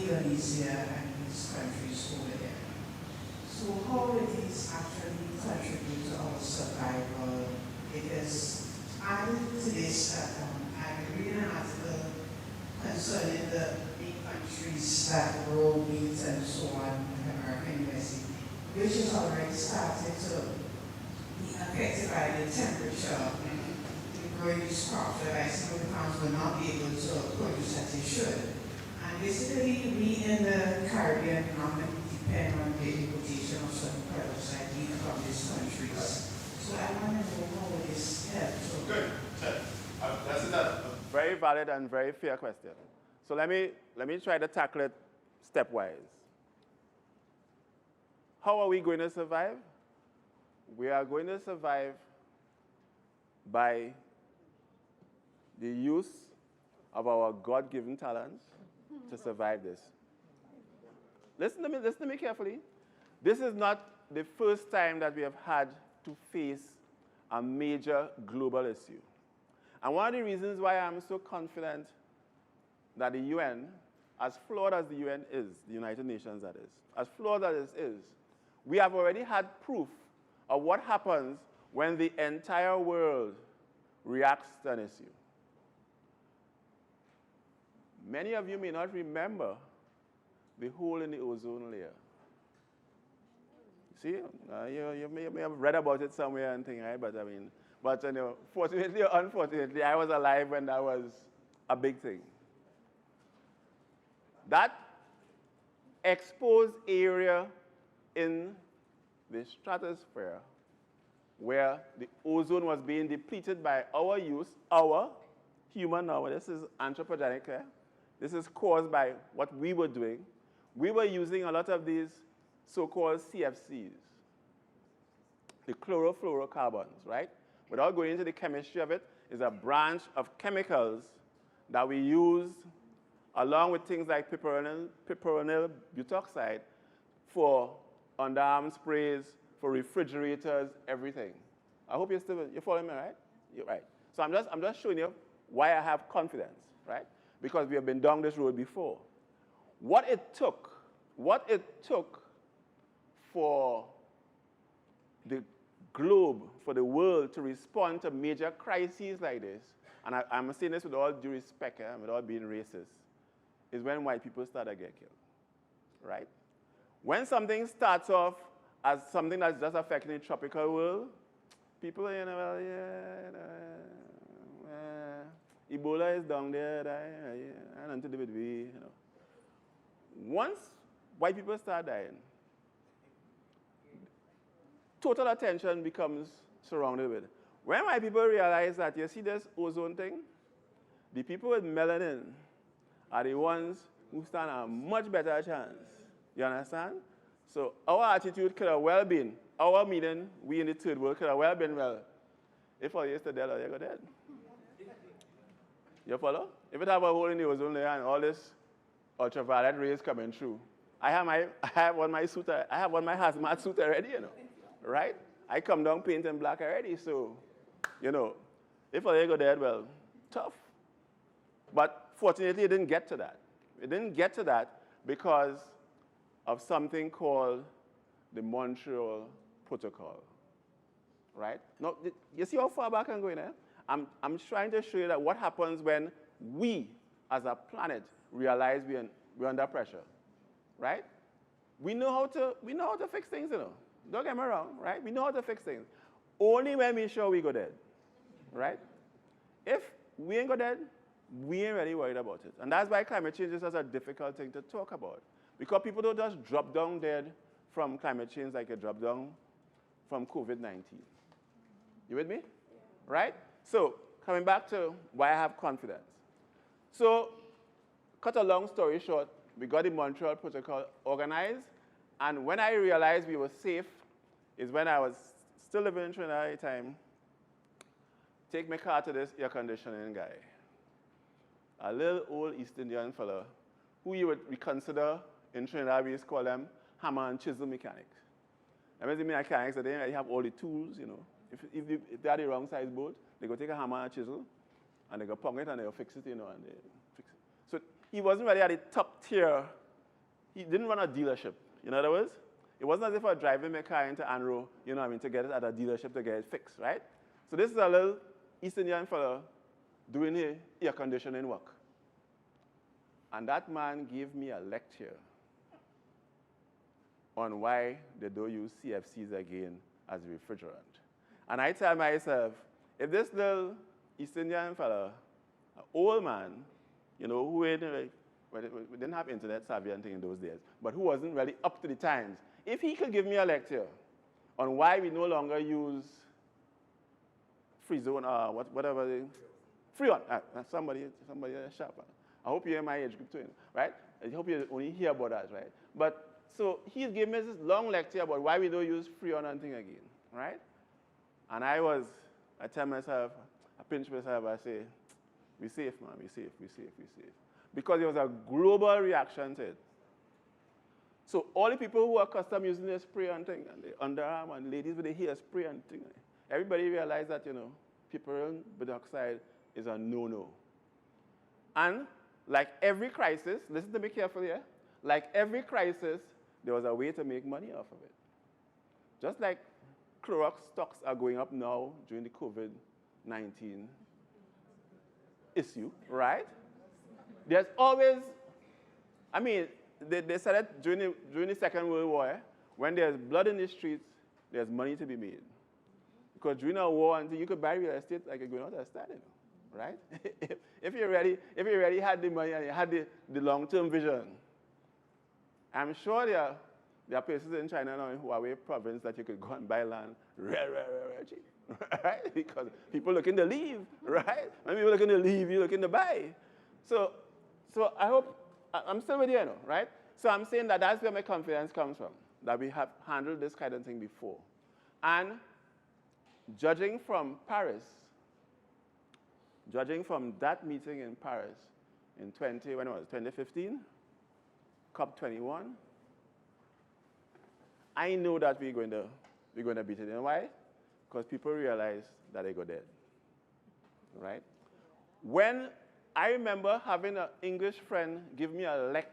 Indonesia and these countries over there. So how it is actually contribute to our survival? It is added to this that I'm reading an article concerning the big countries that grow wheat and so on in American USA, which is already started to be affected by the temperature. The growing these crops, the rice farms will not be able to produce as they should. And basically, we in the Caribbean normally depend on the importation of certain products like wheat from these countries. So I want to know how this helps. So good. That's a very valid and very fair question. So let me try to tackle it stepwise. How are we going to survive? We are going to survive by the use of our God-given talents to survive this. Listen to me carefully. This is not the first time that we have had to face a major global issue. And one of the reasons why I'm so confident that the UN, as flawed as the UN is, the United Nations that is, as flawed as it is, we have already had proof of what happens when the entire world reacts to an issue. Many of you may not remember the hole in the ozone layer. See, you may have read about it somewhere and thing, right? But I mean, you know, fortunately or unfortunately, I was alive when that was a big thing. That exposed area in the stratosphere where the ozone was being depleted by our use, our human now, this is anthropogenic, this is caused by what we were doing. We were using a lot of these so-called CFCs, the chlorofluorocarbons, right? Without going into the chemistry of it, is a branch of chemicals that we use along with things like piperonyl butoxide for underarm sprays, for refrigerators, everything. I hope you're following me, right? You're right. So I'm just showing you why I have confidence, right? Because we have been down this road before. What it took for the globe, for the world to respond to major crises like this, and I'm saying this with all due respect, without being racist, is when white people start to get killed, right? When something starts off as something that's just affecting the tropical world, people, you know, well, Ebola is down there, and nothing to do with we, you know. Once white people start dying, total attention becomes surrounded with it. When white people realize that, you see this ozone thing, the people with melanin are the ones who stand a much better chance. You understand? So our attitude could have well been, our meaning, we in the third world, could have well been, well, if I used to dead, you go dead. You follow? If it have a hole in the ozone layer and all this ultraviolet rays coming through, I have on my hazmat suit already, you know, right? I come down painting black already, so, you know, if I go dead, well, tough. But fortunately, it didn't get to that. It didn't get to that because of something called the Montreal Protocol, right? Now, you see how far back I'm going, I'm trying to show you that what happens when we, as a planet, realize we're under pressure, right? We know how to fix things, you know. Don't get me wrong, right? We know how to fix things. Only when we sure we go dead, right? If we ain't go dead, we ain't really worried about it. And that's why climate change is such a difficult thing to talk about. Because people don't just drop down dead from climate change like you drop down from COVID-19. You with me? Right? So, coming back to why I have confidence. So, cut a long story short, we got the Montreal Protocol organized, and when I realized we were safe is when I was still living in Trinidad at the time, take my car to this air conditioning guy. A little old East Indian fella who you would consider in Trinidad, we used to call them hammer and chisel mechanics. I mean, the mechanics, they have all the tools, you know. If they are the wrong size boat, they go take a hammer and chisel, and they go pong it and they'll fix it, you know, and they fix it. So he wasn't really at the top tier he didn't run a dealership. In other words, it wasn't as if I was driving my car into Anro, you know what I mean, to get it at a dealership to get it fixed, right? So this is a little East Indian fellow doing his air conditioning work. And that man gave me a lecture on why they don't use CFCs again as refrigerant. And I tell myself, if this little East Indian fellow, an old man, you know, who we didn't have internet savvy and thing in those days, but who wasn't really up to the times, if he could give me a lecture on why we no longer use free zone, whatever, Freon, somebody sharp. I hope you're in my age group too, right? I hope you only hear about that, right? But so he gave me this long lecture about why we don't use Freon and thing again, right? And I tell myself, I pinch myself, I say, be safe, man, be safe, be safe, be safe. Because there was a global reaction to it. So all the people who are accustomed using the spray and thing, and the underarm and ladies with the hair spray and thing, everybody realized that, you know, piperazine dioxide is a no-no. And like every crisis, listen to me carefully here, like every crisis, there was a way to make money off of it. Just like Clorox stocks are going up now during the COVID-19 issue, right? There's always, I mean, they said it during the Second World War, when there's blood in the streets, there's money to be made. Because during a war, until you could buy real estate like you're going out of style, right? if you already had the money and you had the long-term vision, I'm sure there are places in China now in Huawei province that you could go and buy land real cheap, right? Because people looking to leave, right? When people looking to leave, you're looking to buy. So I hope, I'm still with you, right? So I'm saying that that's where my confidence comes from, that we have handled this kind of thing before. And judging from Paris, judging from that meeting in Paris in 2015, COP21, I know that we're going to beat it. And why? Because people realize that they go dead, right? When I remember having an English friend give me a lecture